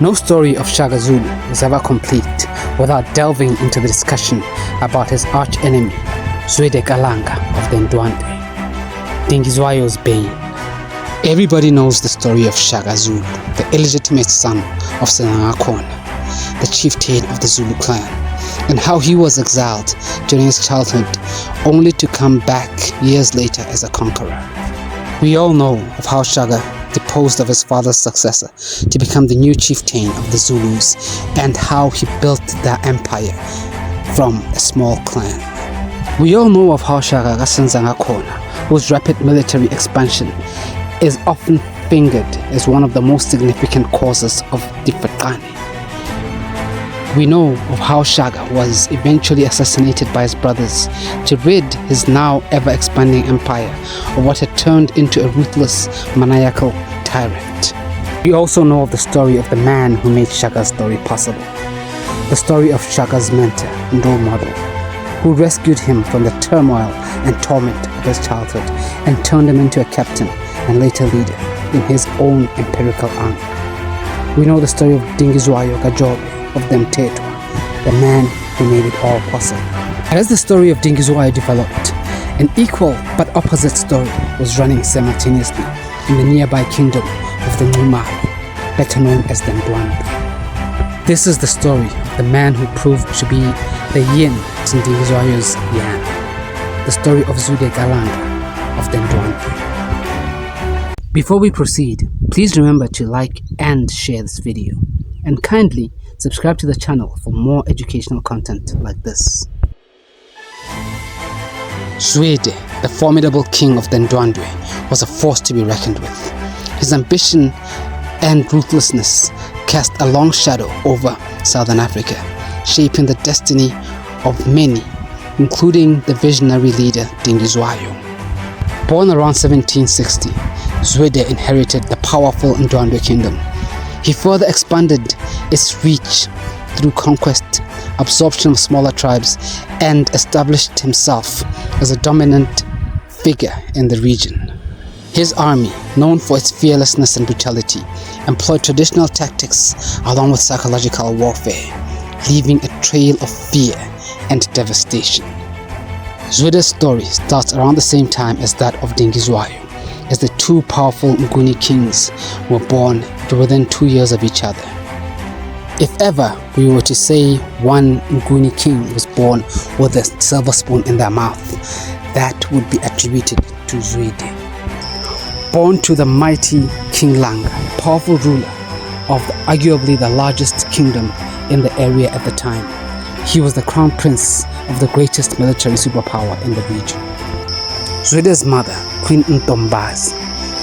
No story of Shaka Zulu is ever complete without delving into the discussion about his arch-enemy, Zwide of Ndwandwe, Dingizwayo's bane. Everybody knows the story of Shaka Zulu, the illegitimate son of Senangakona, the chieftain of the Zulu clan, and how he was exiled during his childhood only to come back years later as a conqueror. We all know of how Shaka deposed of his father's successor to become the new chieftain of the Zulus, and how he built their empire from a small clan. We all know of how Shaka Zulu, whose rapid military expansion is often fingered as one of the most significant causes of Difaqane. We know of how Shaka was eventually assassinated by his brothers to rid his now ever-expanding empire of what had turned into a ruthless, maniacal tyrant. We also know of the story of the man who made Shaka's story possible. The story of Shaka's mentor and role model, who rescued him from the turmoil and torment of his childhood and turned him into a captain and later leader in his own empirical army. We know the story of Dingizwayo of Ndwandwe, the man who made it all possible. As the story of Dingizwayo developed, an equal but opposite story was running simultaneously in the nearby kingdom of the Nxumalo, better known as the Ndwandwe. This is the story of the man who proved to be the yin to Dingizwayo's yang, the story of Zwide of Ndwandwe. Before we proceed, please remember to like and share this video, and kindly subscribe to the channel for more educational content like this. Zwide, the formidable king of the Ndwandwe, was a force to be reckoned with. His ambition and ruthlessness cast a long shadow over Southern Africa, shaping the destiny of many, including the visionary leader Dingizwayo. Born around 1760, Zwide inherited the powerful Ndwandwe kingdom. He further expanded its reach through conquest, absorption of smaller tribes, and established himself as a dominant figure in the region. His army, known for its fearlessness and brutality, employed traditional tactics along with psychological warfare, leaving a trail of fear and devastation. Zwide's story starts around the same time as that of Dingizwayo, as the two powerful Nguni kings were born within 2 years of each other. If ever we were to say one Nguni king was born with a silver spoon in their mouth, that would be attributed to Zwide. Born to the mighty King Langa, powerful ruler of arguably the largest kingdom in the area at the time, he was the crown prince of the greatest military superpower in the region. Zwide's mother, Queen Ntombaz,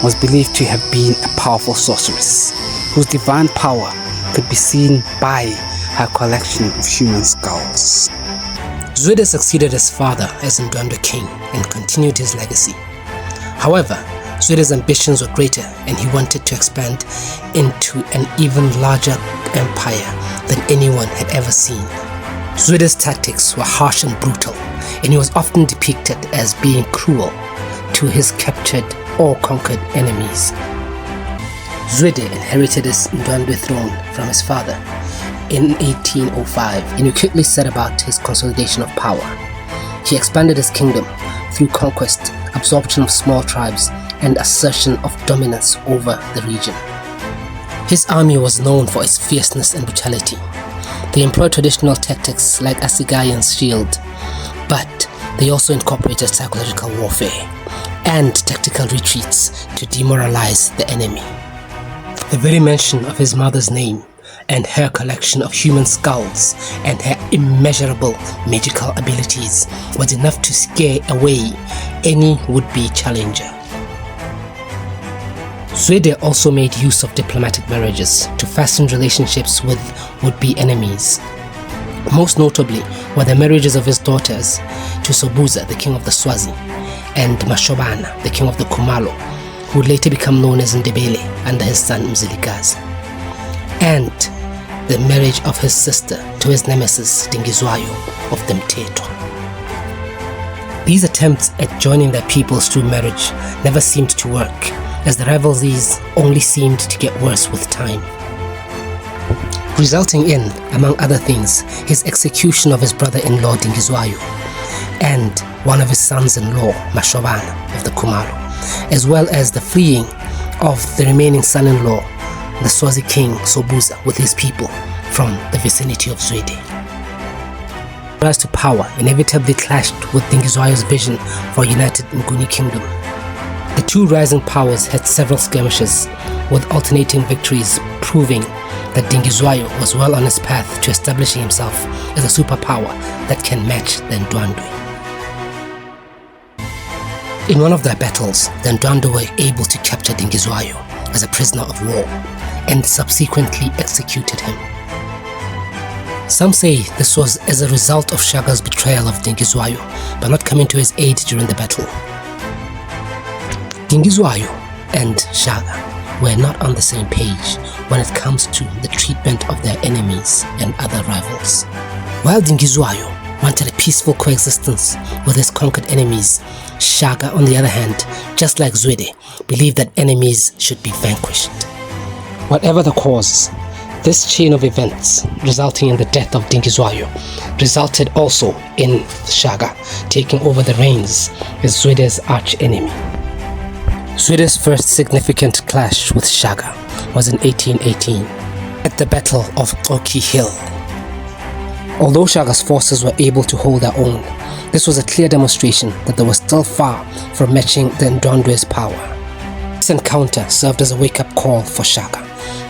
was believed to have been a powerful sorceress, whose divine power could be seen by her collection of human skulls. Zwide succeeded his father as Ndwandwe king and continued his legacy. However, Zwide's ambitions were greater, and he wanted to expand into an even larger empire than anyone had ever seen. Zwide's tactics were harsh and brutal, and he was often depicted as being cruel to his captured or conquered enemies. Zwide inherited his Ndwandwe throne from his father in 1805, and he quickly set about his consolidation of power. He expanded his kingdom through conquest, absorption of small tribes, and assertion of dominance over the region. His army was known for its fierceness and brutality. They employed traditional tactics like assegai and shield, but they also incorporated psychological warfare and tactical retreats to demoralize the enemy. The very mention of his mother's name and her collection of human skulls and her immeasurable magical abilities was enough to scare away any would-be challenger. Zwide also made use of diplomatic marriages to fasten relationships with would-be enemies. Most notably were the marriages of his daughters to Sobhuza, the king of the Swazi, and Mashobana, the king of the Khumalo, who would later become known as Ndebele under his son Mzilikazi, and the marriage of his sister to his nemesis Dingizwayo of Mfecane. These attempts at joining their peoples through marriage never seemed to work, as the rivalries only seemed to get worse with time. resulting in, among other things, his execution of his brother-in-law Ndwandwe and one of his sons-in-law, Mashobana of the Khumalo, as well as the freeing of the remaining son-in-law, the Swazi king Sobhuza, with his people from the vicinity of Zwide. Rise to power inevitably clashed with Ndwandwe's vision for a united Nguni kingdom. The two rising powers had several skirmishes, with alternating victories proving that Ndwandwe was well on his path to establishing himself as a superpower that can match the Ndwandwe. In one of their battles, the Ndwandwe were able to capture Ndwandwe as a prisoner of war and subsequently executed him. Some say this was as a result of Shaka's betrayal of Ndwandwe by not coming to his aid during the battle. Ndwandwe and Shaka were not on the same page when it comes to the treatment of their enemies and other rivals. While Ndwandwe wanted a peaceful coexistence with his conquered enemies, Shaka, on the other hand, just like Zwide, believed that enemies should be vanquished. Whatever the cause, this chain of events resulting in the death of Ndwandwe resulted also in Shaka taking over the reins as Zwide's arch-enemy. Zwide's first significant clash with Shaka was in 1818 at the Battle of Oki Hill. Although Shaka's forces were able to hold their own, this was a clear demonstration that they were still far from matching the Ndwandwe's power. This encounter served as a wake-up call for Shaka,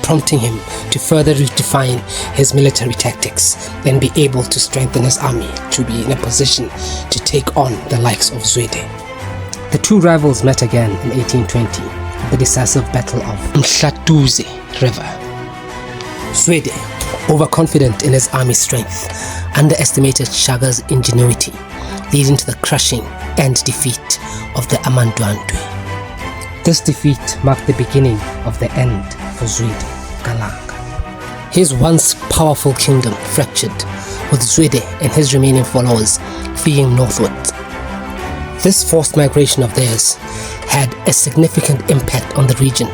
prompting him to further redefine his military tactics and be able to strengthen his army to be in a position to take on the likes of Zwide. The two rivals met again in 1820 at the decisive battle of Mhlathuze River. Zwide, overconfident in his army's strength, underestimated Shaka's ingenuity, leading to the crushing and defeat of the Ndwandwe. This defeat marked the beginning of the end for Zwide Galanga. His once powerful kingdom fractured, with Zwide and his remaining followers fleeing northward. This forced migration of theirs had a significant impact on the region,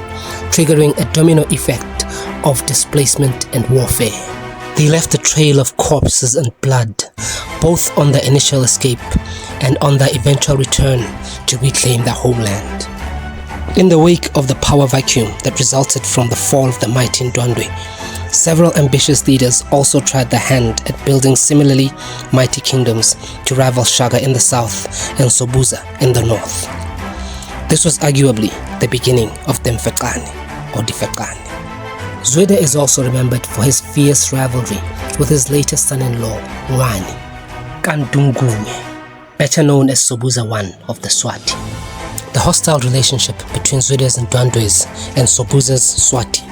triggering a domino effect of displacement and warfare. They left a trail of corpses and blood, both on their initial escape and on their eventual return to reclaim their homeland. In the wake of the power vacuum that resulted from the fall of the mighty Ndwandwe, several ambitious leaders also tried their hand at building similarly mighty kingdoms to rival Shaka in the south and Sobhuza in the north. This was arguably the beginning of the Mfecane or Difaqane. Zwide is also remembered for his fierce rivalry with his latest son-in-law, Ngwane Kandungunye, better known as Sobhuza I of the Swati. The hostile relationship between Zwide's and Ndwandwe's and Sobhuza's Swati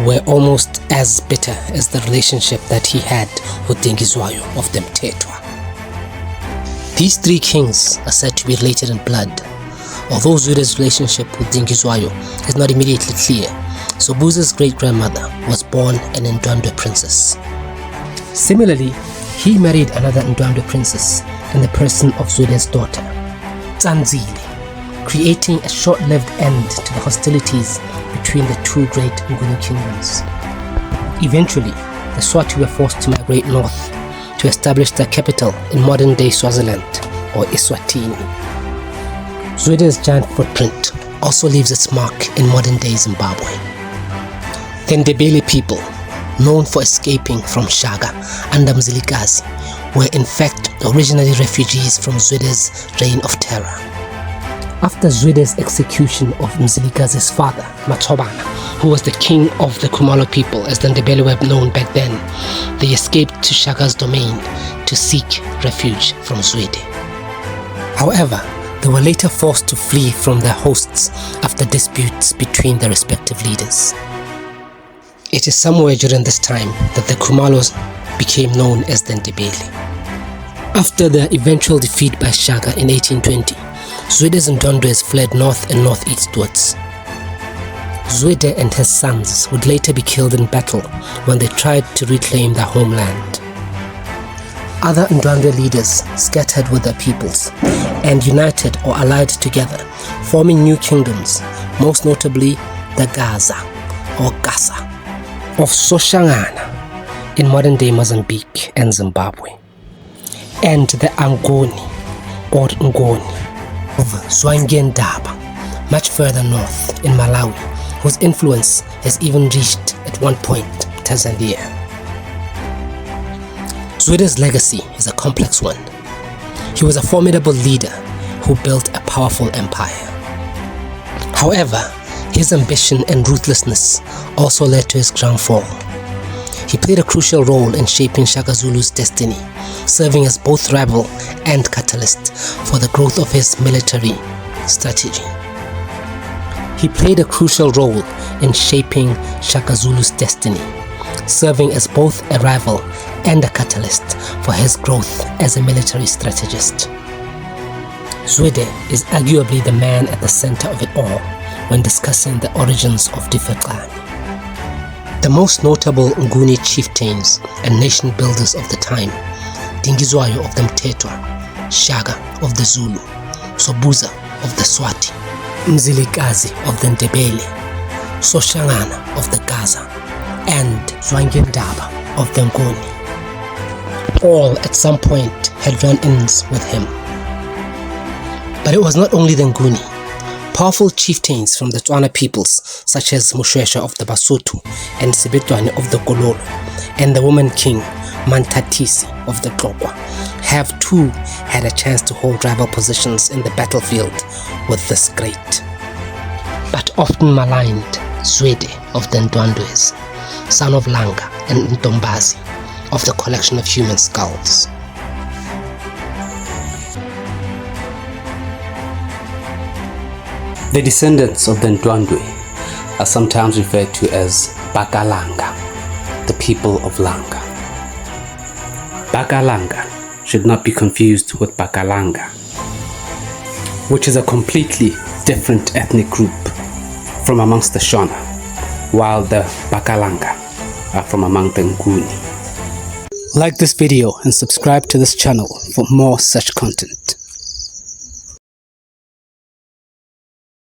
were almost as bitter as the relationship that he had with Ndwandwe of the Mthethwa. These three kings are said to be related in blood. Although Zwide's relationship with Ndwandwe is not immediately clear, Sobhuza's great-grandmother was born an Ndwandwe princess. Similarly, he married another Ndwandwe princess in the person of Zwide's daughter, Tsandzile, creating a short-lived end to the hostilities between the two great Nguni kingdoms. Eventually, the Swati were forced to migrate north to establish their capital in modern-day Swaziland, or Eswatini. Zwide's giant footprint also leaves its mark in modern-day Zimbabwe. The Ndebele people, known for escaping from Shaka under Mzilikazi, were in fact originally refugees from Zwide's reign of terror. After Zwide's execution of Mzilikazi's father, Mashobana, who was the king of the Khumalo people as the Ndebele were known back then, they escaped to Shaka's domain to seek refuge from Zwide. However, they were later forced to flee from their hosts after disputes between their respective leaders. It is somewhere during this time that the Khumalos became known as the Ndebele. After their eventual defeat by Shaka in 1820, Zwide's and Ndwandwe's fled north and northeastwards. Zwide and his sons would later be killed in battle when they tried to reclaim their homeland. Other Ndwandwe leaders scattered with their peoples and united or allied together, forming new kingdoms, most notably the Gaza or Gasa, of Soshangana in modern-day Mozambique and Zimbabwe, and the Angoni or Ngoni of Zwide of Ndwandwe, much further north in Malawi, whose influence has even reached at one point Tanzania. Zwide's legacy is a complex one. He was a formidable leader who built a powerful empire. However, his ambition and ruthlessness also led to his downfall. He played a crucial role in shaping Shaka Zulu's destiny, serving as both rebel and catalyst for the growth of his military strategy. He played a crucial role in shaping Shaka Zulu's destiny, serving as both a rival and a catalyst for his growth as a military strategist. Zwide is arguably the man at the center of it all when discussing the origins of Difaqane. The most notable Nguni chieftains and nation builders of the time, Zwide of Ndwandwe, Shaka of the Zulu, Sobhuza of the Swati, Mzilikazi of the Ndebele, Soshangana of the Gaza, and Zwide of Ndwandwe of the Ngoni, all at some point had run-ins with him. But it was not only the Nguni. Powerful chieftains from the Tswana peoples such as Mfecane of the Basotho and Sibetwane of the Kololo and the woman king Mantatisi of the Xhosa have too had a chance to hold rival positions in the battlefield with this great, but often maligned Zwide of the Ndwandwes, son of Langa and Ntombazi of the collection of human skulls. The descendants of the Ndwandwe are sometimes referred to as Bakalanga, the people of Langa. Bakalanga should not be confused with Bakalanga, which is a completely different ethnic group from amongst the Shona, while the Bakalanga are from among the Nguni. Like this video and subscribe to this channel for more such content.